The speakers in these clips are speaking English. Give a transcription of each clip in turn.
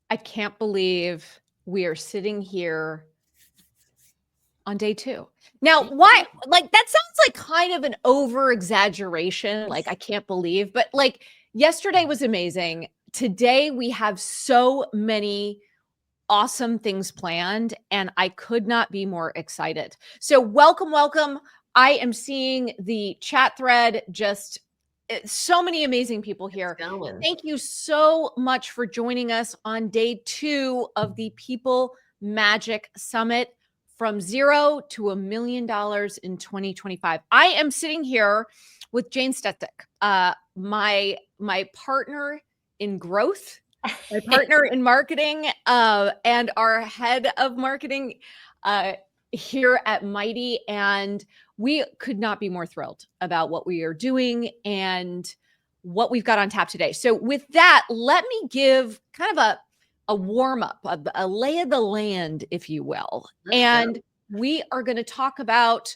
I can't believe we are sitting here on day 2. Now, why? Like, that sounds like kind of an over exaggeration. Like, I can't believe, but like, yesterday was amazing. Today, we have so many awesome things planned, and I could not be more excited. So, welcome, welcome. I am seeing the chat thread, just so many amazing people here. Thank you so much for joining us on day 2 of the People Magic Summit, from $0 to $1 million in 2025. I am sitting here with Jane Stetsick, my partner in growth, my partner in marketing, and our head of marketing here at Mighty. And we could not be more thrilled about what we are doing and what we've got on tap today. So with that, let me give kind of a warm up, a lay of the land, if you will. And we are going to talk about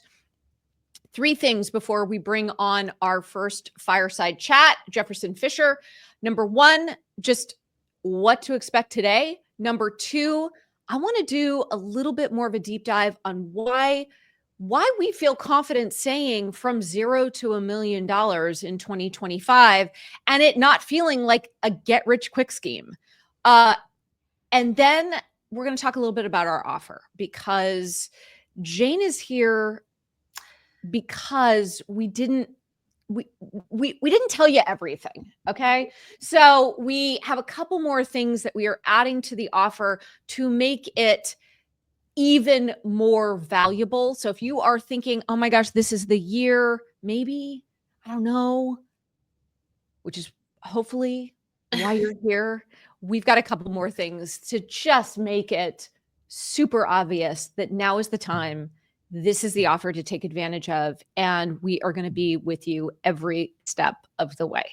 3 things before we bring on our first fireside chat, Jefferson Fisher. Number 1, just what to expect today. Number 2, I want to do a little bit more of a deep dive on why we feel confident saying from 0 to $1 million in 2025, and it not feeling like a get rich quick scheme. And then we're going to talk a little bit about our offer, because Jane is here because we didn't tell you everything. Okay. So we have a couple more things that we are adding to the offer to make it even more valuable. So if you are thinking, oh my gosh, this is the year, maybe, I don't know, which is hopefully why you're here, we've got a couple more things to just make it super obvious that now is the time. This is the offer to take advantage of, and we are going to be with you every step of the way.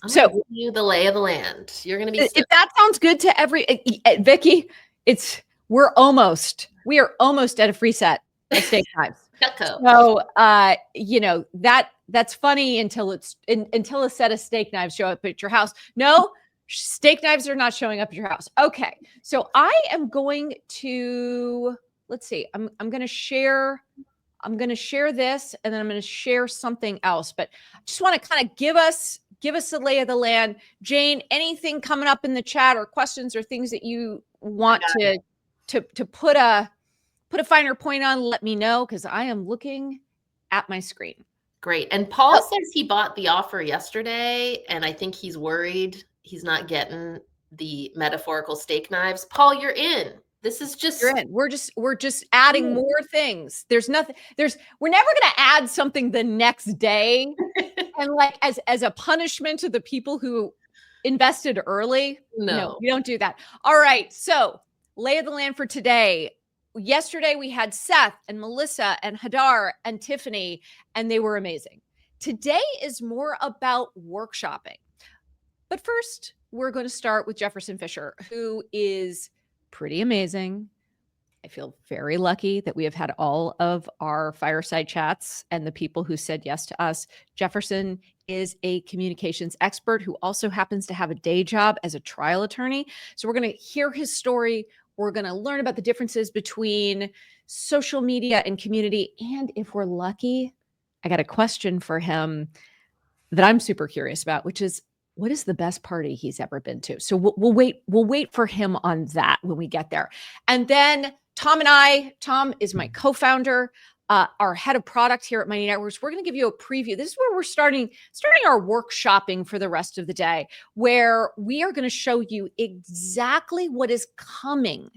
So give you the lay of the land. You're going to be. If that sounds good to Vicky, we are almost at a free set of steak knives. So, that's funny until a set of steak knives show up at your house. No, steak knives are not showing up at your house. Okay. So I am going to, let's see, I'm going to share this, and then I'm going to share something else, but I just want to kind of give us a lay of the land. Jane, anything coming up in the chat, or questions, or things that you want to put a finer point on, let me know, because I am looking at my screen. Great. And Paul says he bought the offer yesterday, and I think he's worried he's not getting the metaphorical steak knives. Paul, you're in. This is just, you're in. We're just adding more things. We're never going to add something the next day and like as a punishment to the people who invested early. No, we don't do that. All right. So lay of the land for today. Yesterday we had Seth and Melissa and Hadar and Tiffany, and they were amazing. Today is more about workshopping. But first, we're going to start with Jefferson Fisher, who is pretty amazing. I feel very lucky that we have had all of our fireside chats and the people who said yes to us. Jefferson is a communications expert who also happens to have a day job as a trial attorney. So we're going to hear his story. We're going to learn about the differences between social media and community. And if we're lucky, I got a question for him that I'm super curious about, which is, what is the best party he's ever been to? So we'll wait for him on that when we get there. And then Tom is my co-founder, our head of product here at Mighty Networks. We're going to give you a preview. This is where we're starting our workshopping for the rest of the day, where we are going to show you exactly what is coming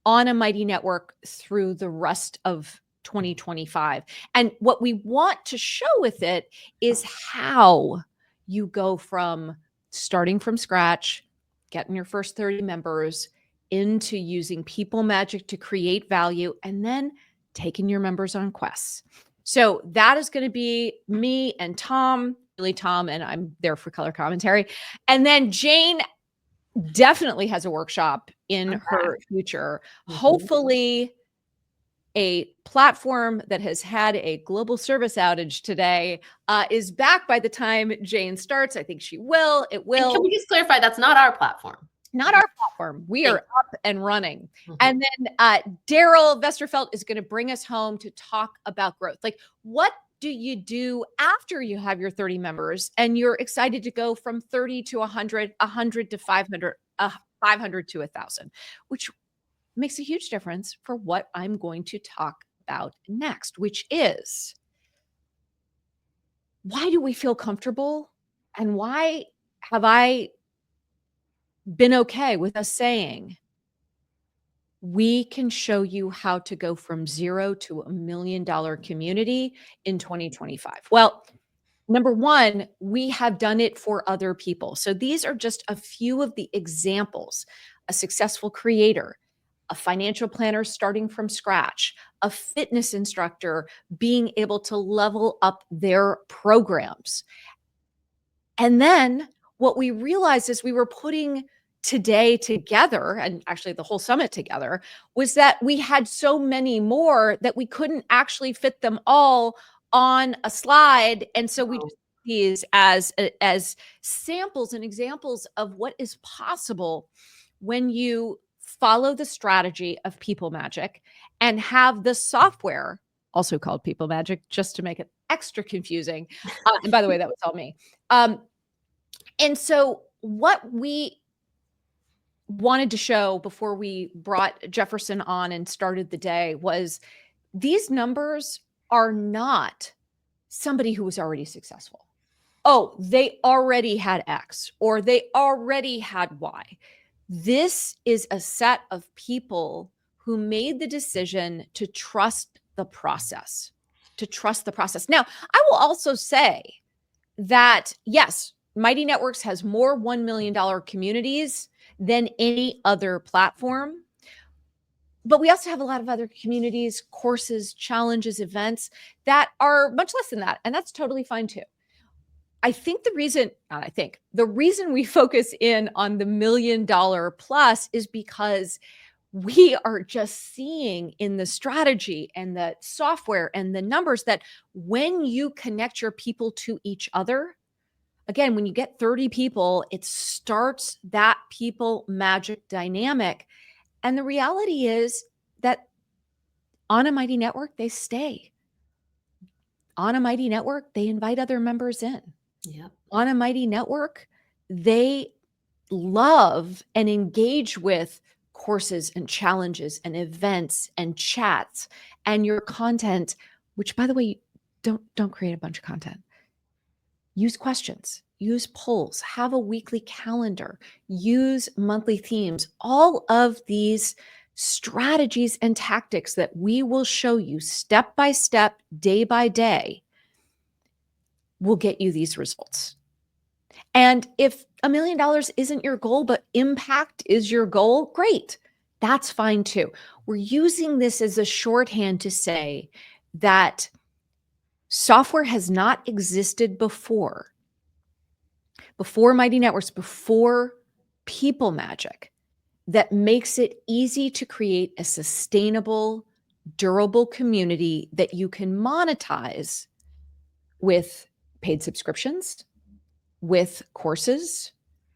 on a Mighty Network through the rest of 2025. And what we want to show with it is how you go from starting from scratch, getting your first 30 members, into using people magic to create value, and then taking your members on quests. So that is going to be me and Tom, and I'm there for color commentary. And then Jane definitely has a workshop in her future. Hopefully a platform that has had a global service outage today is back by the time Jane starts. I think she will. It will. And can we just clarify, that's not our platform? Not our platform. We are up and running. Mhm. And then Daryl Vesterfeld is going to bring us home to talk about growth. Like, what do you do after you have your 30 members and you're excited to go from 30 to 100, 100 to 500, 500 to 1,000, which makes a huge difference for what I'm going to talk about next, which is, why do we feel comfortable and why have I been okay with us saying, we can show you how to go from 0 to $1 million community in 2025? Well, number one, we have done it for other people. So these are just a few of the examples: a successful creator, a financial planner starting from scratch, a fitness instructor being able to level up their programs. And then what we realized as we were putting today together, and actually the whole summit together, was that we had so many more that we couldn't actually fit them all on a slide. And so we just these as samples and examples of what is possible when you follow the strategy of people magic and have the software, also called people magic, just to make it extra confusing. And by the way, that was all me. And so what we wanted to show before we brought Jefferson on and started the day was, these numbers are not somebody who was already successful. Oh, they already had X or they already had Y. This is a set of people who made the decision to trust the process, to trust the process. Now, I will also say that, yes, Mighty Networks has more $1 million communities than any other platform. But we also have a lot of other communities, courses, challenges, events that are much less than that. And that's totally fine too. The reason we focus in on the $1 million plus is because we are just seeing in the strategy and the software and the numbers that when you connect your people to each other, again, when you get 30 people, it starts that people magic dynamic. And the reality is that on a Mighty Network, they stay. On a Mighty Network, they invite other members in. Yep. On a Mighty Network, they love and engage with courses and challenges and events and chats and your content, which, by the way, don't create a bunch of content. Use questions, use polls, have a weekly calendar, use monthly themes. All of these strategies and tactics that we will show you step by step, day by day, will get you these results. And if $1 million isn't your goal, but impact is your goal, great. That's fine too. We're using this as a shorthand to say that software has not existed before Mighty Networks, before people magic, that makes it easy to create a sustainable, durable community that you can monetize with paid subscriptions, with courses,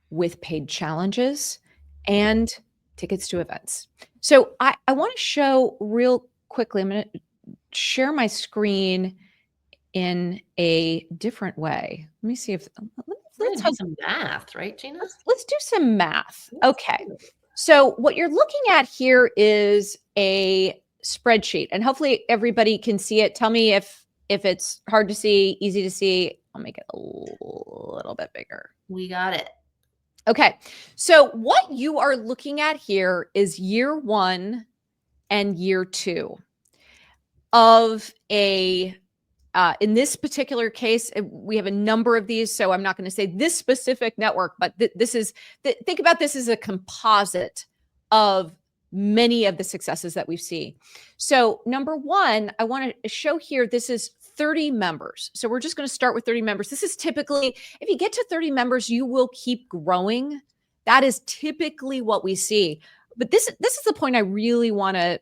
with paid challenges, and tickets to events. So I want to show real quickly, I'm going to share my screen in a different way. Let me see if, Let's do some math, right, Gina? Let's do some math. Okay. So what you're looking at here is a spreadsheet, and hopefully everybody can see it. Tell me if it's hard to see, easy to see. I'll make it a little bit bigger. We got it. Okay. So what you are looking at here is year 1 and year 2 of a in this particular case, we have a number of these, so I'm not going to say this specific network, but think about this as a composite of many of the successes that we've seen. So number 1, I want to show here, this is 30 members. So we're just going to start with 30 members. This is typically, if you get to 30 members, you will keep growing. That is typically what we see. But this is the point I really want to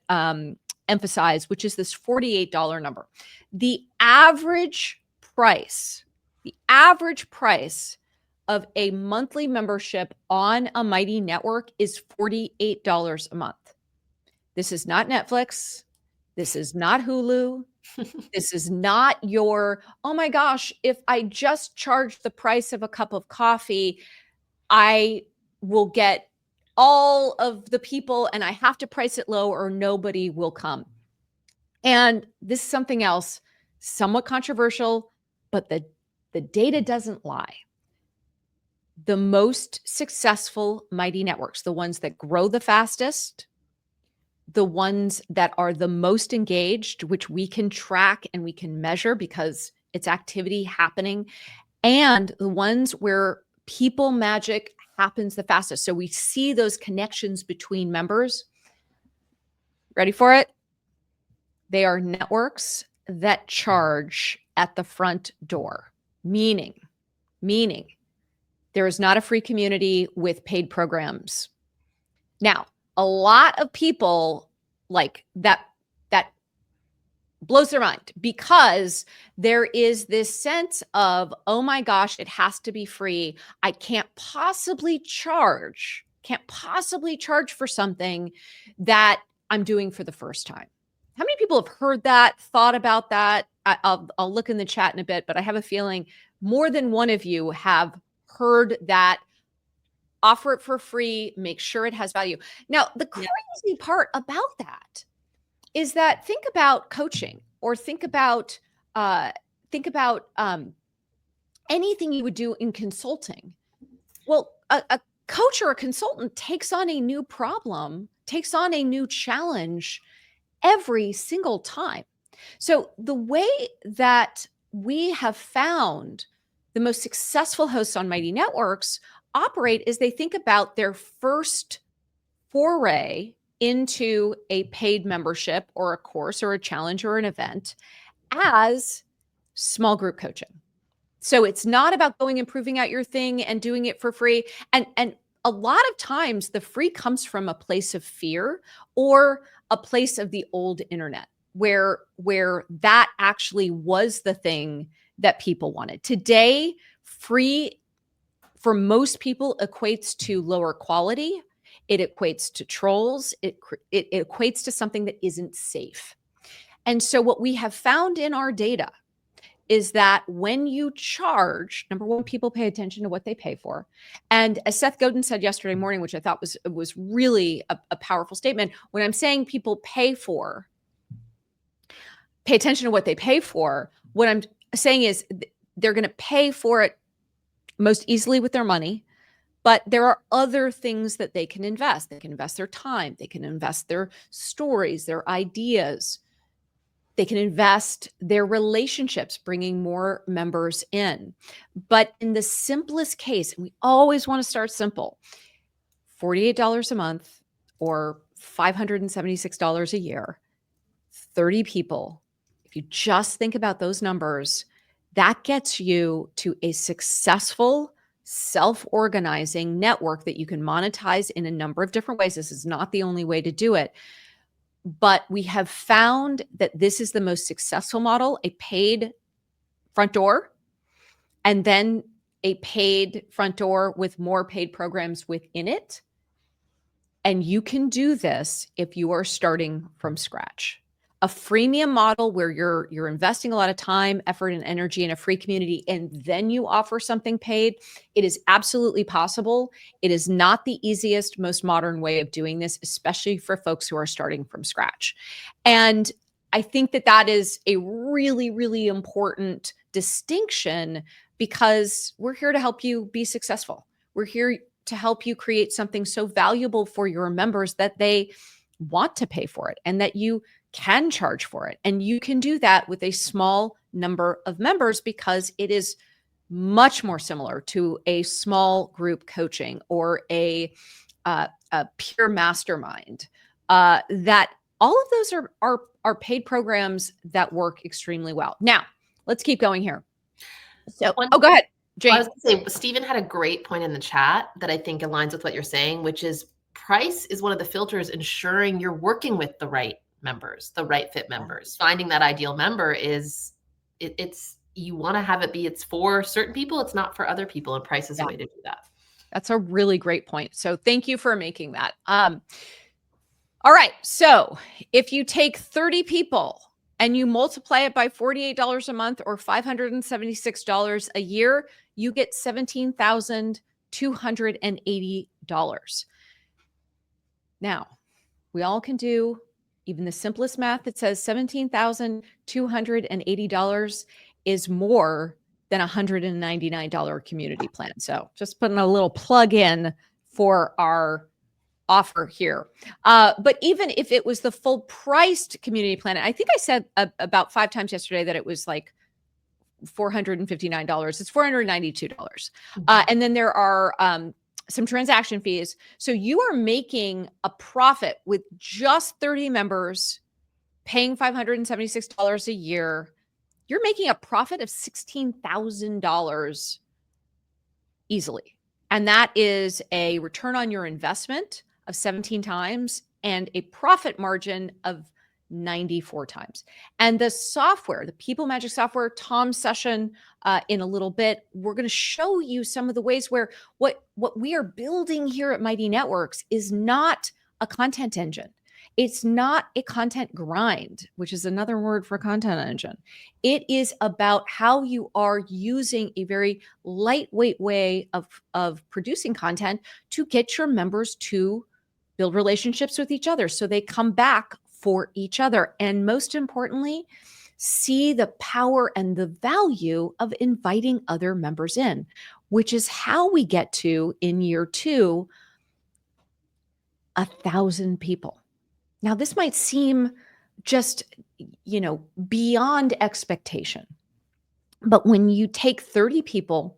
emphasize, which is this $48 number. The average price of a monthly membership on a Mighty network is $48 a month. This is not Netflix. This is not Hulu. This is not your, oh my gosh, if I just charge the price of a cup of coffee, I will get all of the people and I have to price it low or nobody will come. And this is something else, somewhat controversial, but the data doesn't lie. The most successful Mighty networks, the ones that grow the fastest, the ones that are the most engaged, which we can track and we can measure because it's activity happening, and the ones where people magic happens the fastest. So we see those connections between members. Ready for it? They are networks that charge at the front door, meaning there is not a free community with paid programs. Now, a lot of people like that blows their mind because there is this sense of, oh my gosh, it has to be free. I can't possibly charge for something that I'm doing for the first time. How many people have heard that, thought about that? I'll look in the chat in a bit, but I have a feeling more than one of you have heard that. Offer it for free, make sure it has value. Now, the crazy part about that is that think about coaching or think about anything you would do in consulting. Well, a coach or a consultant takes on a new problem, takes on a new challenge every single time. So the way that we have found the most successful hosts on Mighty Networks operate is they think about their first foray into a paid membership or a course or a challenge or an event as small group coaching. So it's not about going and proving out your thing and doing it for free. And a lot of times the free comes from a place of fear or a place of the old internet where that actually was the thing that people wanted. Today, free for most people equates to lower quality. It equates to trolls. It equates to something that isn't safe. And so what we have found in our data is that when you charge, number one, people pay attention to what they pay for. And as Seth Godin said yesterday morning, which I thought was really a powerful statement, when I'm saying people pay attention to what they pay for, what I'm saying is they're going to pay for it most easily with their money, but there are other things that they can invest. They can invest their time. They can invest their stories, their ideas. They can invest their relationships, bringing more members in. But in the simplest case, and we always want to start simple, $48 a month or $576 a year, 30 people. If you just think about those numbers, that gets you to a successful self-organizing network that you can monetize in a number of different ways. This is not the only way to do it. But we have found that this is the most successful model, a paid front door, and then a paid front door with more paid programs within it. And you can do this if you are starting from scratch. A freemium model where you're investing a lot of time, effort, and energy in a free community, and then you offer something paid, it is absolutely possible. It is not the easiest, most modern way of doing this, especially for folks who are starting from scratch. And I think that is a really, really important distinction because we're here to help you be successful. We're here to help you create something so valuable for your members that they want to pay for it and that you can charge for it. And you can do that with a small number of members because it is much more similar to a small group coaching or a peer mastermind. That all of those are paid programs that work extremely well. Now, let's keep going here. So, go ahead, Jane. I was going to say, Stephen had a great point in the chat that I think aligns with what you're saying, which is price is one of the filters ensuring you're working with the right members, the right fit members. Finding that ideal member it's you want to have it be it's for certain people, it's not for other people, and price is a Yeah, way to do that. that's a really great point. So thank you for making that. All right. So if you take 30 people and you multiply it by $48 a month or $576 a year, you get $17,280. Now, we all can do even the simplest math that says $17,280 is more than a $199 community plan. So just putting a little plug in for our offer here. But even if it was the full priced community plan, I think I said about 5 times yesterday that it was like $459. It's $492. And then there are some transaction fees. So you are making a profit with just 30 members paying $576 a year. You're making a profit of $16,000 easily. And that is a return on your investment of 17 times and a profit margin of 94 times. And the software, the People Magic software, Tom's session in a little bit, we're going to show you some of the ways where what we are building here at Mighty Networks is not a content engine. It's not a content grind, which is another word for content engine. It is about how you are using a very lightweight way of producing content to get your members to build relationships with each other so they come back for each other. And most importantly, see the power and the value of inviting other members in, which is how we get to, in year 2, 1,000 people. Now, this might seem just, beyond expectation. But when you take 30 people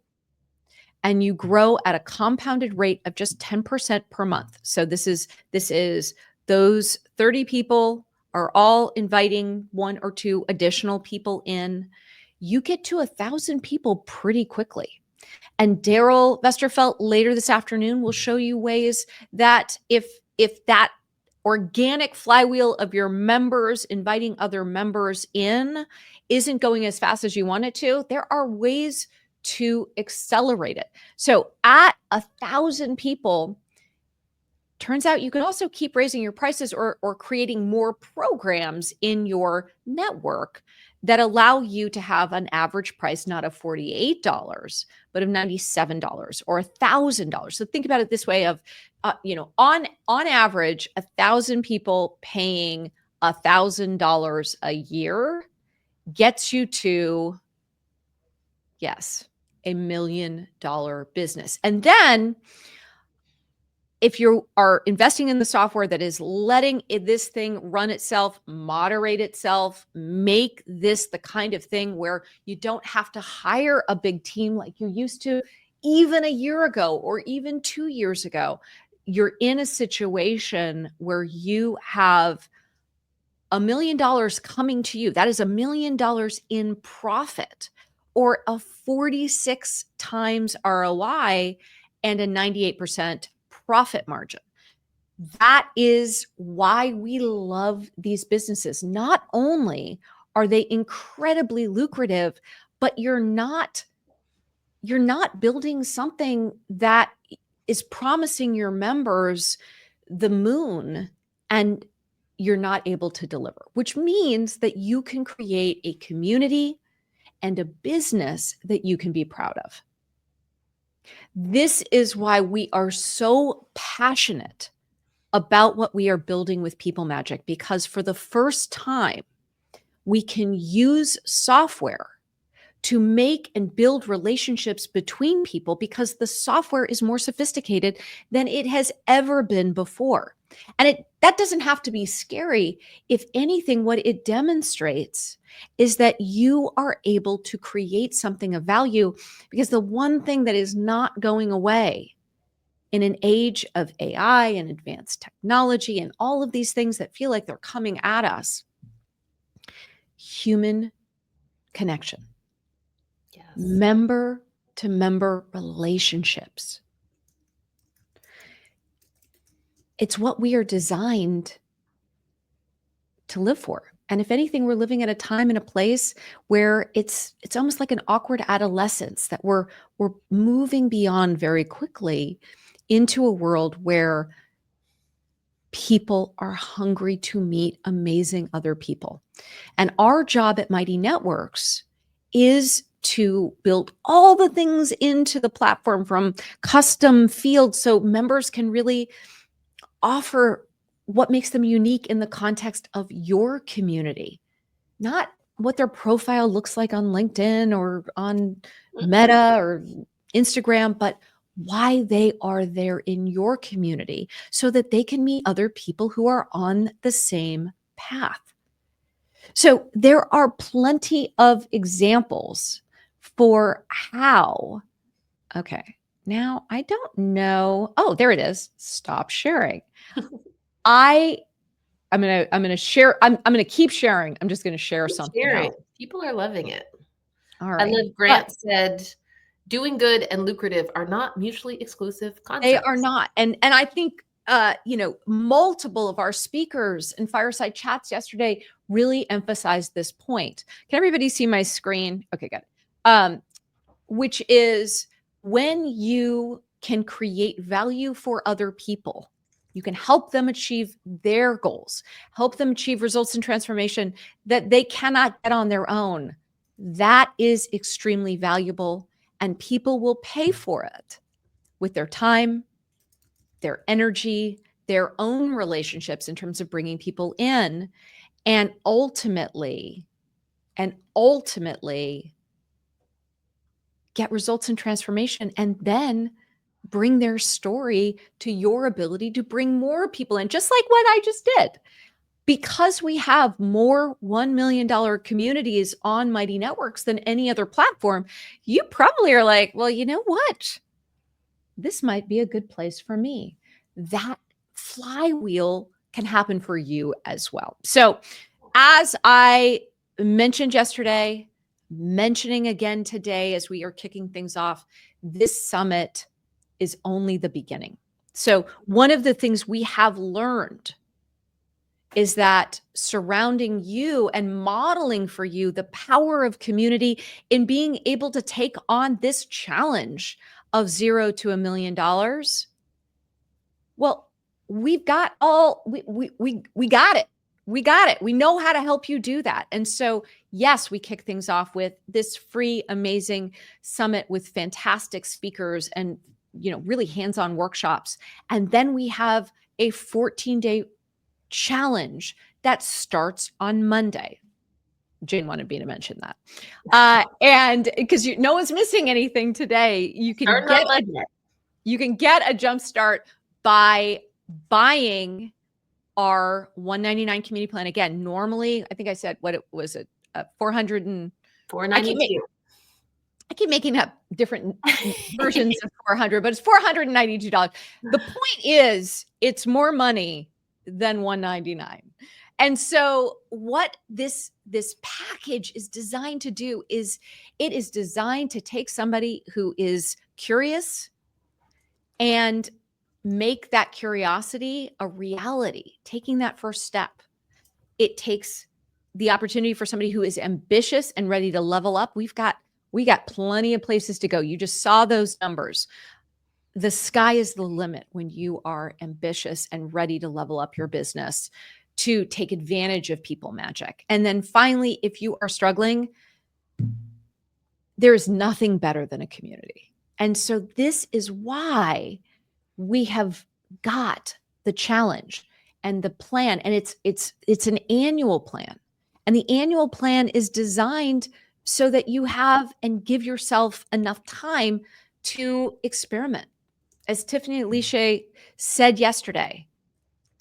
and you grow at a compounded rate of just 10% per month. So this is those 30 people are all inviting 1 or 2 additional people in. You get to 1,000 people pretty quickly. And Daryl Vesterfelt later this afternoon will show you ways that if that organic flywheel of your members inviting other members in isn't going as fast as you want it to, there are ways to accelerate it. So at 1,000 people, turns out you can also keep raising your prices or creating more programs in your network that allow you to have an average price not of $48, but of $97 or $1,000. So think about it this way of, on average, 1,000 people paying $1,000 a year gets you to, yes, $1 million business. And then if you are investing in the software that is letting this thing run itself, moderate itself, make this the kind of thing where you don't have to hire a big team like you used to even a year ago or even 2 years ago, you're in a situation where you have $1 million coming to you. That is $1 million in profit or a 46 times ROI and a 98% profit margin. That is why we love these businesses. Not only are they incredibly lucrative, but you're not building something that is promising your members the moon and you're not able to deliver, which means that you can create a community and a business that you can be proud of. This is why we are so passionate about what we are building with People Magic, because for the first time, we can use software to make and build relationships between people because the software is more sophisticated than it has ever been before. And that doesn't have to be scary. If anything, what it demonstrates is that you are able to create something of value, because the one thing that is not going away in an age of AI and advanced technology and all of these things that feel like they're coming at us, human connection. Yes. Member to member relationships. It's what we are designed to live for. And if anything, we're living at a time and a place where it's almost like an awkward adolescence, that we're moving beyond very quickly into a world where people are hungry to meet amazing other people. And our job at Mighty Networks is to build all the things into the platform, from custom fields so members can really offer what makes them unique in the context of your community, not what their profile looks like on LinkedIn or on Meta or Instagram, but why they are there in your community so that they can meet other people who are on the same path. So there are plenty of examples for how. Okay, now I don't know. Oh, there it is. Stop sharing. I'm gonna share. I'm gonna keep sharing. I'm just gonna share Keep something sharing. else. People are loving it. All I right, love but Grant said, doing good and lucrative are not mutually exclusive they are concepts. not. And I think multiple of our speakers in fireside chats yesterday really emphasized this point. Can everybody see my screen? Okay, good. Which is, when you can create value for other people, you can help them achieve their goals, help them achieve results and transformation that they cannot get on their own. That is extremely valuable, and people will pay for it with their time, their energy, their own relationships in terms of bringing people in, and ultimately get results and transformation, and then bring their story to your ability to bring more people in, just like what I just did. Because we have more $1 million communities on Mighty Networks than any other platform, you probably are like, well, you know what? This might be a good place for me. That flywheel can happen for you as well. So, as I mentioned yesterday, mentioning again today as we are kicking things off, this summit is only the beginning. So, one of the things we have learned is that surrounding you and modeling for you the power of community in being able to take on this challenge of $0 to $1 million. Well, we've got all we got it. We got it. We know how to help you do that. And so, yes, we kick things off with this free, amazing summit with fantastic speakers and really hands-on workshops. And then we have a 14-day challenge that starts on Monday. Jane wanted me to mention that. And because no one's missing anything today, Starting on Monday. you can get a jump start by buying our $199 community plan. Again, normally, I think I said, what it was, it 400 and $492. I keep making up different versions of 400, but it's $492. The point is, it's more money than $199. And so what this package is designed to do is, it is designed to take somebody who is curious and make that curiosity a reality, taking that first step. It takes the opportunity for somebody who is ambitious and ready to level up. We got plenty of places to go. You just saw those numbers. The sky is the limit when you are ambitious and ready to level up your business to take advantage of people magic. And then finally, if you are struggling, there is nothing better than a community. And so this is why we have got the challenge and the plan, and it's an annual plan. And the annual plan is designed so that you have and give yourself enough time to experiment. As Tiffany Alicia said yesterday,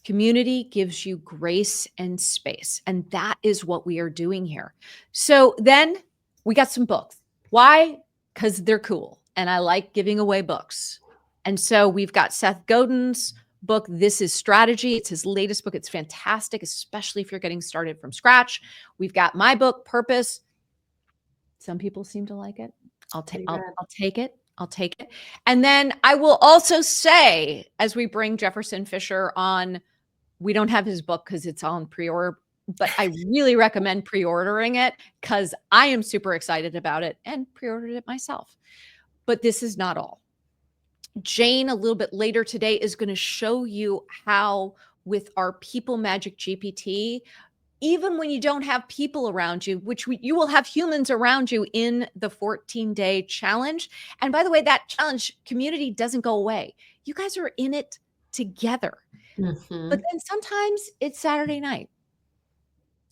community gives you grace and space. And that is what we are doing here. So then we got some books. Why? Because they're cool. And I like giving away books. And so we've got Seth Godin's book, This is Strategy. It's his latest book. It's fantastic, especially if you're getting started from scratch. We've got my book, Purpose. Some people seem to like it. I'll take it. I'll take it. And then I will also say, as we bring Jefferson Fisher on, we don't have his book because it's on pre-order, but I really recommend pre-ordering it because I am super excited about it and pre-ordered it myself. But this is not all. Jane, a little bit later today, is going to show you how, with our People Magic GPT, even when you don't have people around you, which you will have humans around you in the 14-day challenge. And by the way, that challenge community doesn't go away. You guys are in it together. But then sometimes it's Saturday night.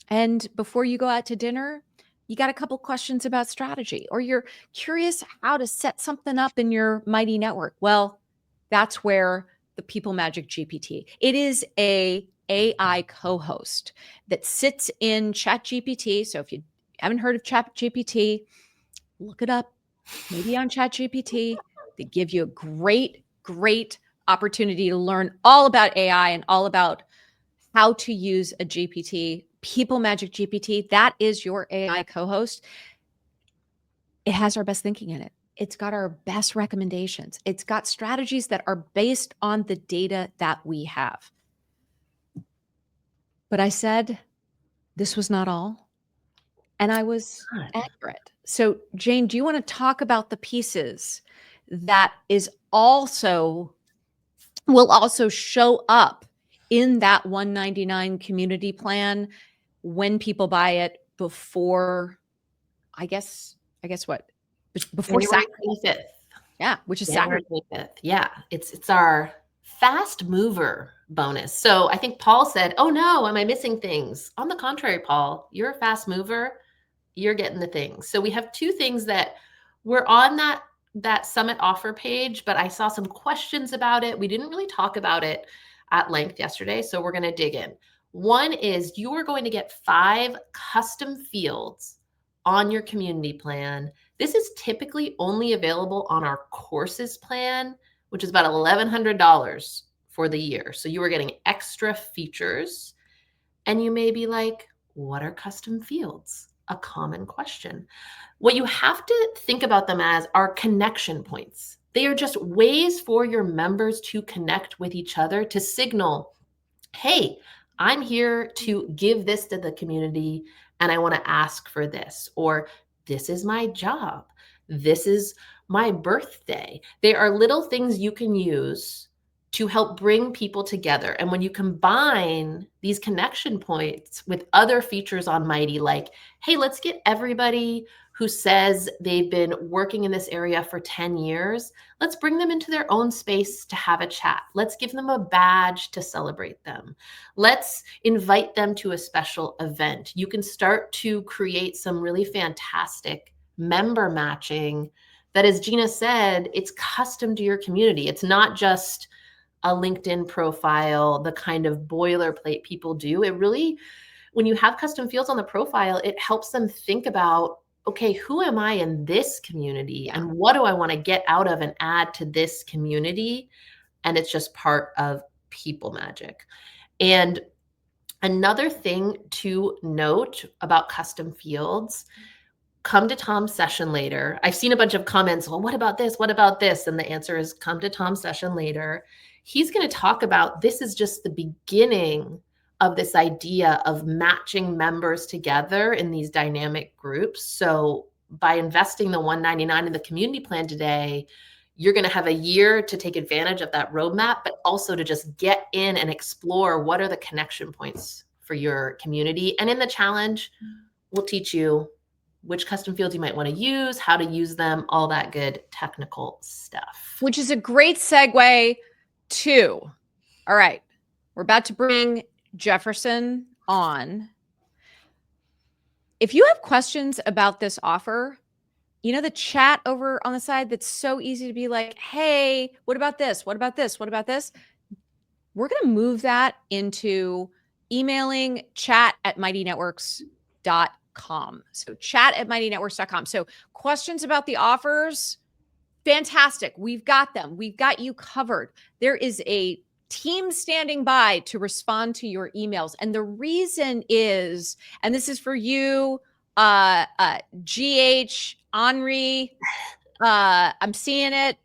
And before you go out to dinner, you got a couple questions about strategy, or you're curious how to set something up in your mighty network. Well, that's where the People Magic GPT. It is a AI co-host that sits in ChatGPT. So if you haven't heard of ChatGPT, look it up, maybe on ChatGPT. They give you a great opportunity to learn all about AI and all about how to use a GPT. People Magic GPT, that is your AI co-host. It has our best thinking in it. It's got our best recommendations. It's got strategies that are based on the data that we have. But I said this was not all, and I was accurate. So, Jane, do you want to talk about the pieces that will also show up in that $199 community plan when people buy it before, I guess what? Before January Saturday. 25th. Yeah, which is January Saturday. 25th. Yeah, it's our fast mover bonus. So I think Paul said, "Oh no, am I missing things?" On the contrary, Paul, you're a fast mover. You're getting the things. So we have two things that were on that summit offer page, but I saw some questions about it. We didn't really talk about it at length yesterday, so we're going to dig in. One is you are going to get 5 custom fields on your community plan. This is typically only available on our courses plan, which is about $1,100 for the year. So you are getting extra features, and you may be like, what are custom fields? A common question. What you have to think about them as are connection points. They are just ways for your members to connect with each other to signal, hey, I'm here to give this to the community and I want to ask for this, or this is my job. This is my birthday. They are little things you can use to help bring people together. And when you combine these connection points with other features on Mighty, like, hey, let's get everybody who says they've been working in this area for 10 years, let's bring them into their own space to have a chat. Let's give them a badge to celebrate them. Let's invite them to a special event. You can start to create some really fantastic member matching that, as Gina said, it's custom to your community. It's not just a LinkedIn profile, the kind of boilerplate people do. It really, when you have custom fields on the profile, it helps them think about, okay, who am I in this community and what do I want to get out of and add to this community? And it's just part of People Magic. And another thing to note about custom fields, come to Tom's session later. I've seen a bunch of comments, well, what about this? What about this? And the answer is come to Tom's session later. He's going to talk about this is just the beginning of this idea of matching members together in these dynamic groups. So by investing the $199 in the community plan today, you're going to have a year to take advantage of that roadmap, but also to just get in and explore what are the connection points for your community. And in the challenge, we'll teach you which custom fields you might want to use, how to use them, all that good technical stuff. Which is a great segue to, all right, we're about to bring Jefferson on. If you have questions about this offer, you know, the chat over on the side that's so easy to be like, hey, what about this? What about this? What about this? We're going to move that into emailing chat@mightynetworks.com. So chat@mightynetworks.com. So questions about the offers, fantastic. We've got them. We've got you covered. There is a team standing by to respond to your emails. And the reason is, and this is for you, GH, Henri, I'm seeing it.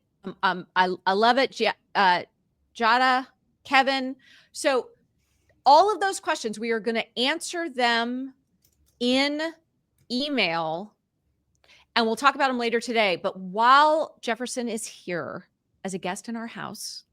I love it. Jada, Kevin. So all of those questions, we are going to answer them in email, and we'll talk about them later today. But while Jefferson is here as a guest in our house,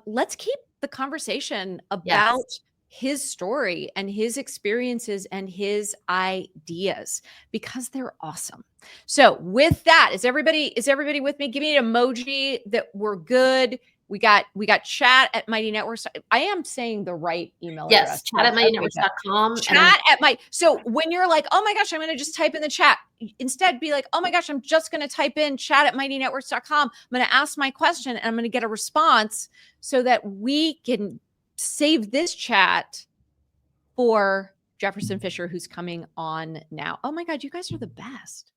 let's keep the conversation about Yes. his story and his experiences and his ideas, because they're awesome. So with that, is everybody with me? Give me an emoji that we're good. We got chat at Mighty Networks. I am saying the right email address. Yes, chat at Okay, good. mightynetworks.com. Chat at my, so when you're like, oh my gosh, I'm going to just type in the chat, instead be like, oh my gosh, I'm just going to type in chat at mightynetworks.com. I'm going to ask my question and I'm going to get a response so that we can save this chat for Jefferson Fisher, who's coming on now. Oh my God, you guys are the best.